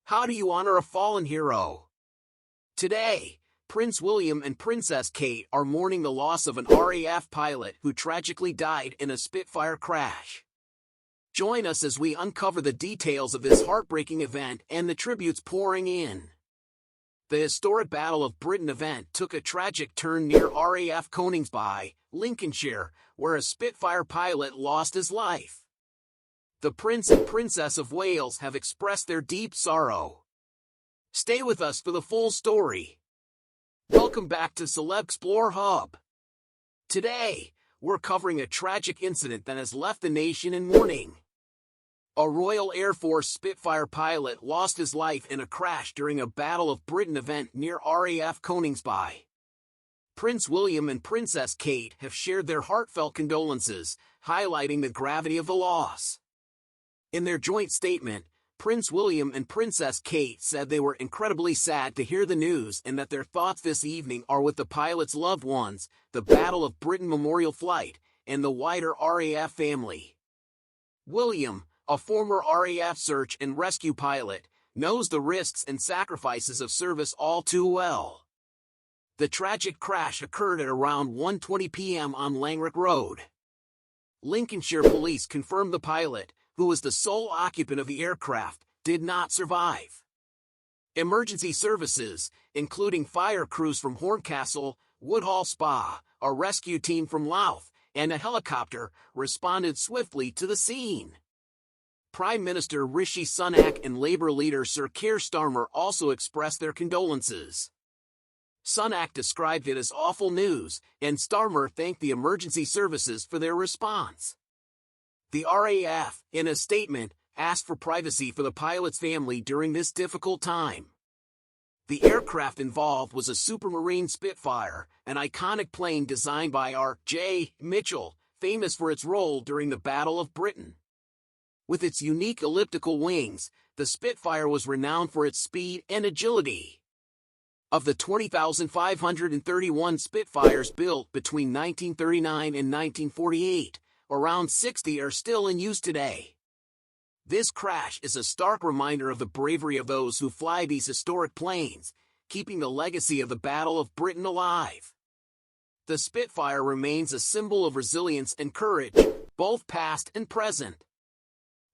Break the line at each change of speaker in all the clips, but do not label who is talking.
How do you honor a fallen hero? Today, Prince William and Princess Kate are mourning the loss of an RAF pilot who tragically died in a Spitfire crash. Join us as we uncover the details of this heartbreaking event and the tributes pouring in. The historic Battle of Britain event took a tragic turn near RAF Coningsby, Lincolnshire, where a Spitfire pilot lost his life. The Prince and Princess of Wales have expressed their deep sorrow. Stay with us for the full story. Welcome back to Celeb Explore Hub. Today, we're covering a tragic incident that has left the nation in mourning. A Royal Air Force Spitfire pilot lost his life in a crash during a Battle of Britain event near RAF Coningsby. Prince William and Princess Kate have shared their heartfelt condolences, highlighting the gravity of the loss. In their joint statement, Prince William and Princess Kate said they were incredibly sad to hear the news and that their thoughts this evening are with the pilot's loved ones, the Battle of Britain Memorial Flight, and the wider RAF family. William, a former RAF search and rescue pilot, knows the risks and sacrifices of service all too well. The tragic crash occurred at around 1:20 p.m. on Langrick Road. Lincolnshire police confirmed the pilot, who was the sole occupant of the aircraft, did not survive. Emergency services, including fire crews from Horncastle, Woodhall Spa, a rescue team from Louth, and a helicopter, responded swiftly to the scene. Prime Minister Rishi Sunak and Labour leader Sir Keir Starmer also expressed their condolences. Sunak described it as awful news, and Starmer thanked the emergency services for their response. The RAF, in a statement, asked for privacy for the pilot's family during this difficult time. The aircraft involved was a Supermarine Spitfire, an iconic plane designed by R.J. Mitchell, famous for its role during the Battle of Britain. With its unique elliptical wings, the Spitfire was renowned for its speed and agility. Of the 20,531 Spitfires built between 1939 and 1948, around 60 are still in use today. This crash is a stark reminder of the bravery of those who fly these historic planes, keeping the legacy of the Battle of Britain alive. The Spitfire remains a symbol of resilience and courage, both past and present.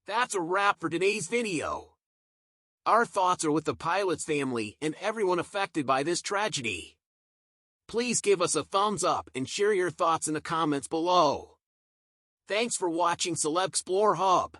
That's a wrap for today's video. Our thoughts are with the pilot's family and everyone affected by this tragedy. Please give us a thumbs up and share your thoughts in the comments below. Thanks for watching Celeb Explore Hub.